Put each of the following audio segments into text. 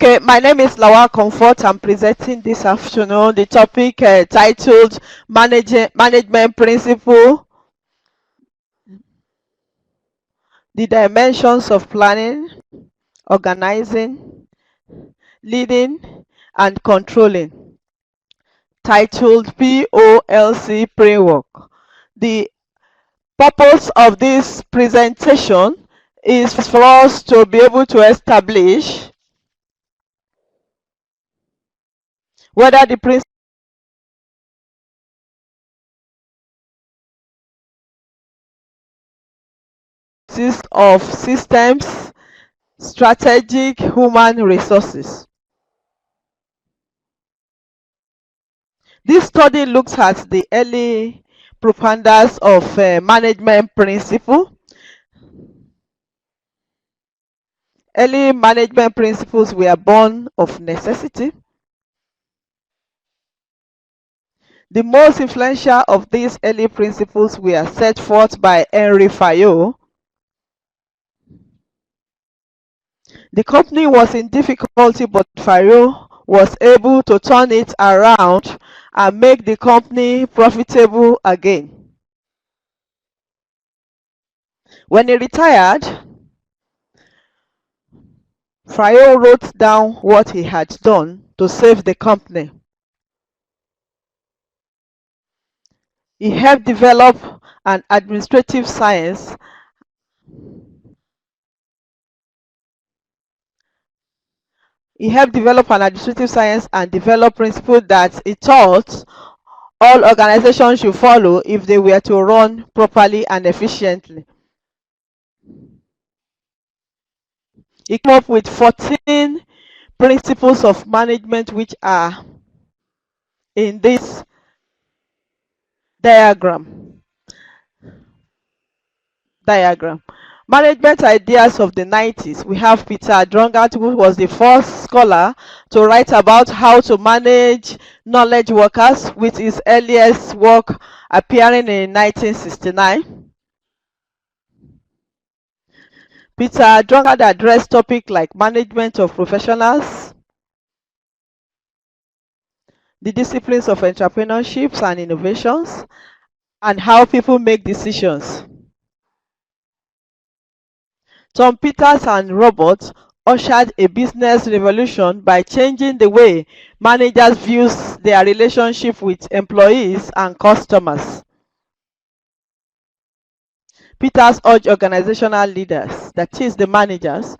Okay, my name is Lawal Comfort. I'm presenting this afternoon the topic titled Management Principle, the dimensions of planning, organizing, leading, and controlling, titled POLC Framework. The purpose of this presentation is for us to be able to establish whether the principle consists of systems, strategic human resources. This study looks at the early proponents of management principle. Early management principles were born of necessity. The most influential of these early principles were set forth by Henry Fayot. The company was in difficulty, but Fayot was able to turn it around and make the company profitable again. When he retired, Fayot wrote down what he had done to save the company. He helped develop an administrative science and develop principles that he thought all organizations should follow if they were to run properly and efficiently. He came up with 14 principles of management, which are in this diagram. Management ideas of the 90s. We have Peter Drongard, who was the first scholar to write about how to manage knowledge workers, with his earliest work appearing in 1969. Peter Drongard addressed topics like management of professionals, the disciplines of entrepreneurship and innovations, and how people make decisions. Tom Peters and Roberts ushered a business revolution by changing the way managers view their relationship with employees and customers. Peters urged organizational leaders, that is the managers,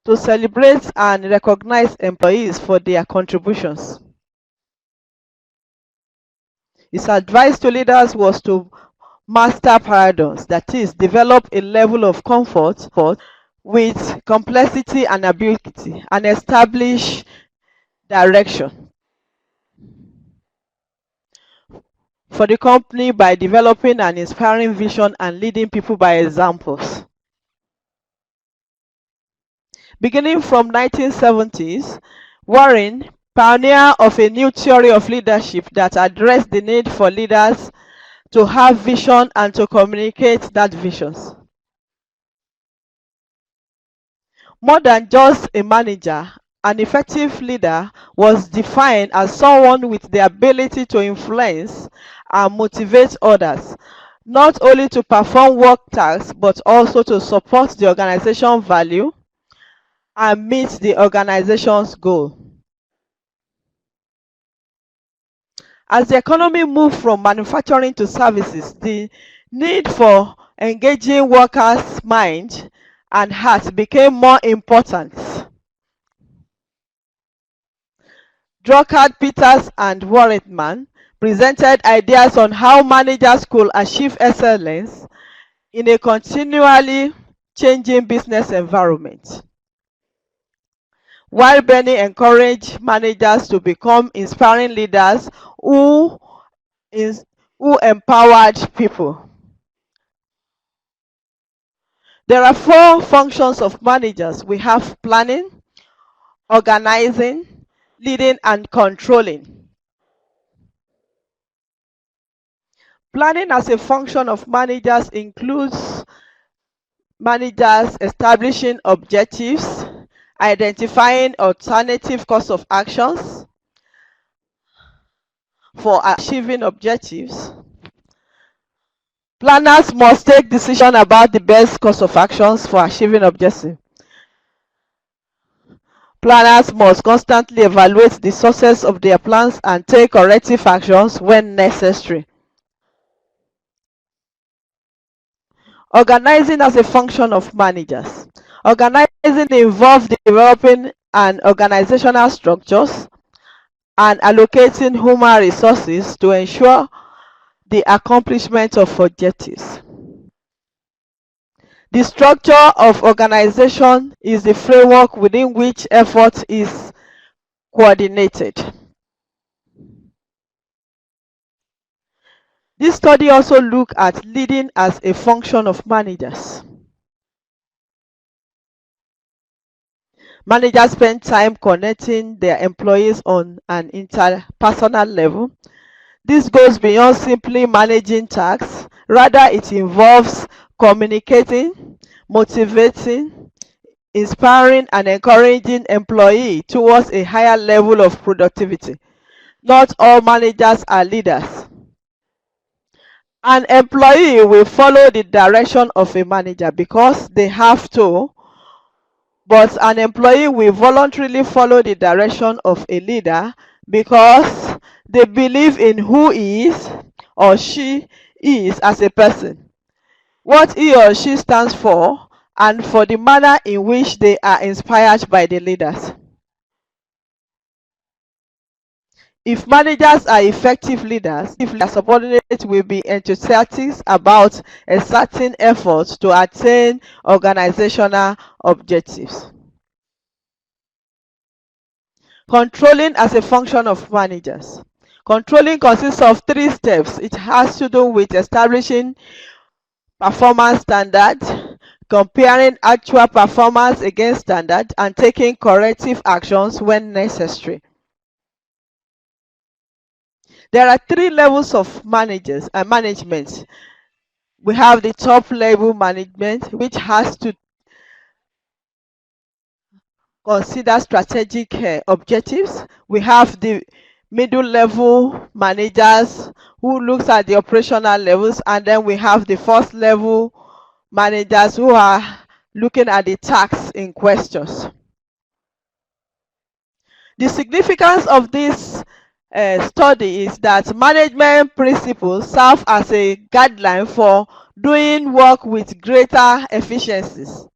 to celebrate and recognize employees for their contributions. His advice to leaders was to master paradigms, that is, develop a level of comfort with complexity and ambiguity, and establish direction for the company by developing an inspiring vision and leading people by examples. Beginning from 1970s, Warren, pioneer of a new theory of leadership that addressed the need for leaders to have vision and to communicate that visions. More than just a manager, an effective leader was defined as someone with the ability to influence and motivate others, not only to perform work tasks, but also to support the organization's value and meet the organization's goal. As the economy moved from manufacturing to services, the need for engaging workers' mind and heart became more important. Drongard, Peters, and Warretman presented ideas on how managers could achieve excellence in a continually changing business environment, while Benny encouraged managers to become inspiring leaders who empowered people. There are 4 functions of managers. We have planning, organizing, leading, and controlling. Planning as a function of managers includes managers establishing objectives, identifying alternative course of actions for achieving objectives. Planners must take decision about the best course of actions for achieving objectives. Planners must constantly evaluate the success of their plans and take corrective actions when necessary. Organizing as a function of managers. Organizing involves developing an organizational structures and allocating human resources to ensure the accomplishment of objectives. The structure of organization is the framework within which effort is coordinated. This study also looks at leading as a function of managers. Managers spend time connecting their employees on an interpersonal level. This goes beyond simply managing tasks. Rather, it involves communicating, motivating, inspiring, and encouraging employees towards a higher level of productivity. Not all managers are leaders. An employee will follow the direction of a manager because they have to, but an employee will voluntarily follow the direction of a leader because they believe in who he is or she is as a person, what he or she stands for, and for the manner in which they are inspired by the leaders. If managers are effective leaders, if their subordinates will be enthusiastic about exerting efforts to attain organizational objectives. Controlling as a function of managers. Controlling consists of 3 steps. It has to do with establishing performance standards, comparing actual performance against standards, and taking corrective actions when necessary. There are 3 levels of managers and management. We have the top level management, which has to consider strategic objectives. We have the middle level managers who looks at the operational levels, and then we have the first level managers who are looking at the tasks in questions. The significance of this study is that management principles serve as a guideline for doing work with greater efficiencies.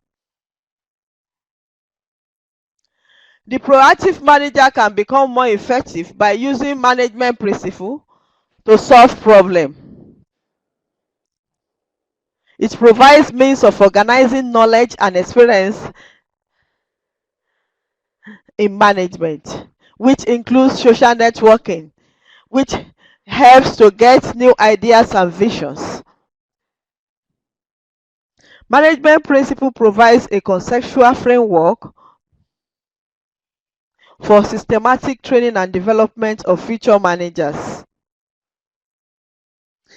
The proactive manager can become more effective by using management principles to solve problems. It provides means of organizing knowledge and experience in management, which includes social networking, which helps to get new ideas and visions. Management principle provides a conceptual framework for systematic training and development of future managers.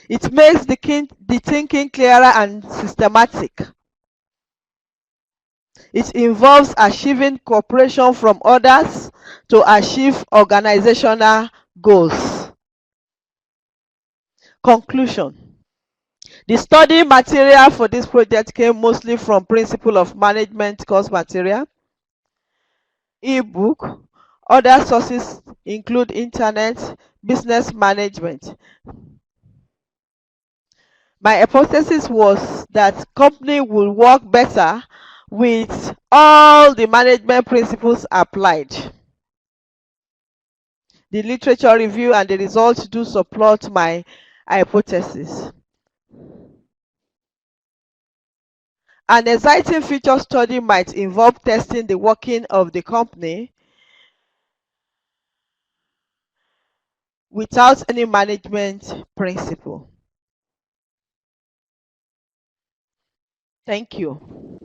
It makes the thinking clearer and systematic. It involves achieving cooperation from others to achieve organizational goals. Conclusion. The study material for this project came mostly from Principle of Management course material, e-book. Other sources include internet, business management. My hypothesis was that company will work better with all the management principles applied. The literature review and the results do support my hypothesis. An exciting future study might involve testing the working of the company without any management principle. Thank you.